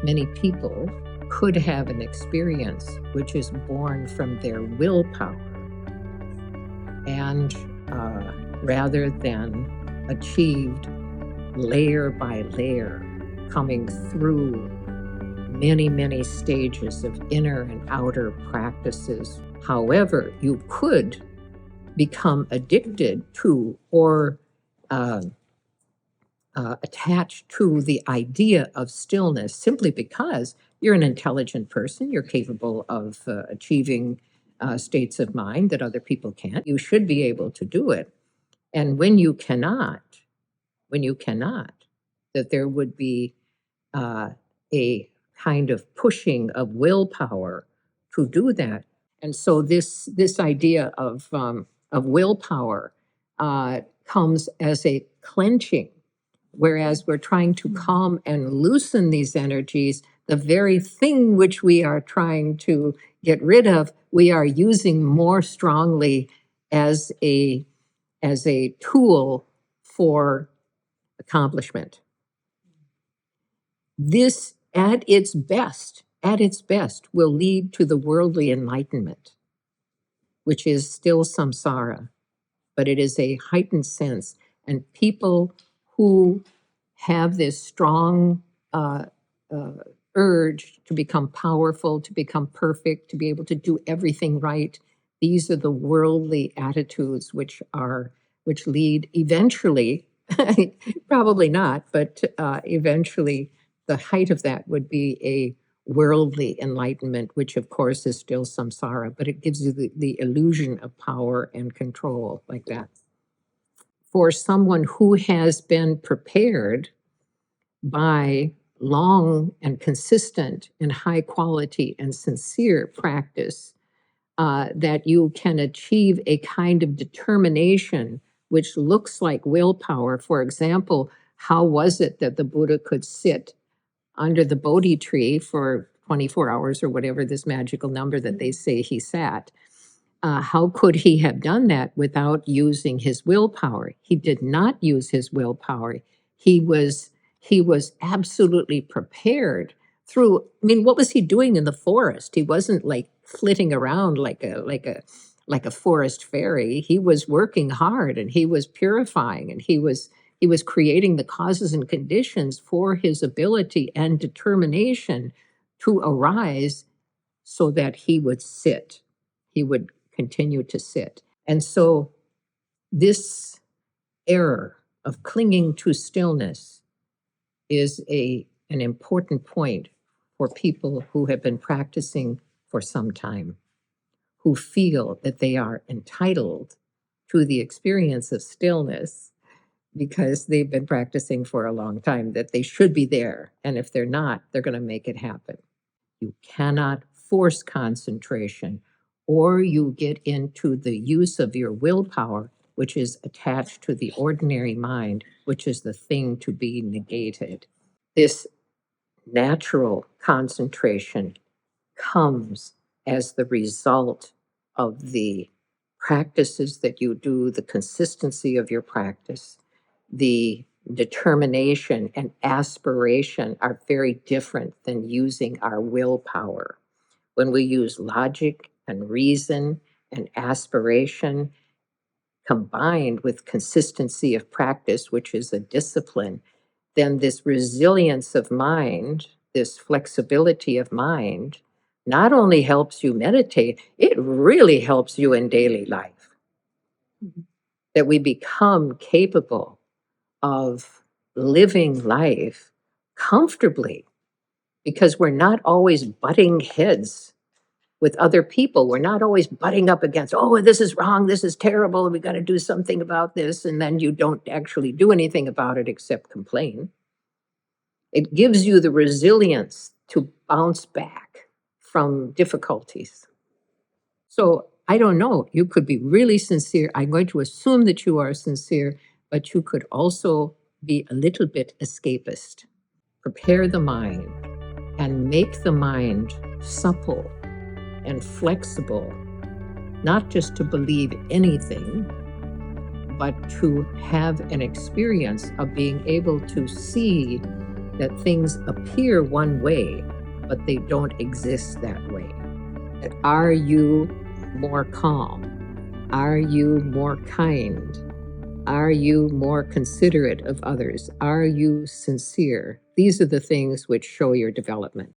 many people could have an experience which is born from their willpower, and rather than achieved layer by layer, coming through many, many stages of inner and outer practices. However, you could become addicted to or attached to the idea of stillness simply because you're an intelligent person, you're capable of achieving states of mind that other people can't. You should be able to do it. And when you cannot, that there would be a kind of pushing of willpower to do that. And so this idea of willpower comes as a clenching, whereas we're trying to calm and loosen these energies. The very thing which we are trying to get rid of, we are using more strongly as a tool for accomplishment. This, at its best, will lead to the worldly enlightenment, which is still samsara, but it is a heightened sense. And people who have this strong urge to become powerful, to become perfect, to be able to do everything right, these are the worldly attitudes which lead eventually, probably not, but eventually the height of that would be a worldly enlightenment, which of course is still samsara, but it gives you the illusion of power and control like that. For someone who has been prepared by long and consistent and high quality and sincere practice, that you can achieve a kind of determination which looks like willpower. For example, how was it that the Buddha could sit under the Bodhi tree for 24 hours or whatever this magical number that they say he sat? How could he have done that without using his willpower? He did not use his willpower. He was absolutely prepared through. I mean, what was he doing in the forest? He wasn't like flitting around like a forest fairy. He was working hard, and he was purifying, and he was creating the causes and conditions for his ability and determination to arise so that he would sit. He would continue to sit. And so this error of clinging to stillness is an important point for people who have been practicing for some time, who feel that they are entitled to the experience of stillness because they've been practicing for a long time, that they should be there. And if they're not, they're going to make it happen. You cannot force concentration, or you get into the use of your willpower, which is attached to the ordinary mind, which is the thing to be negated. This natural concentration comes as the result of the practices that you do, the consistency of your practice. The determination and aspiration are very different than using our willpower. When we use logic and reason and aspiration combined with consistency of practice, which is a discipline, then this resilience of mind, this flexibility of mind, not only helps you meditate, it really helps you in daily life. That we become capable of living life comfortably because we're not always butting heads with other people. We're not always butting up against, oh, this is wrong, this is terrible, we got to do something about this, and then you don't actually do anything about it except complain. It gives you the resilience to bounce back from difficulties. So I don't know, you could be really sincere. I'm going to assume that you are sincere, but you could also be a little bit escapist. Prepare the mind and make the mind supple and flexible, not just to believe anything, but to have an experience of being able to see that things appear one way, but they don't exist that way. Are you more calm? Are you more kind? Are you more considerate of others? Are you sincere? These are the things which show your development.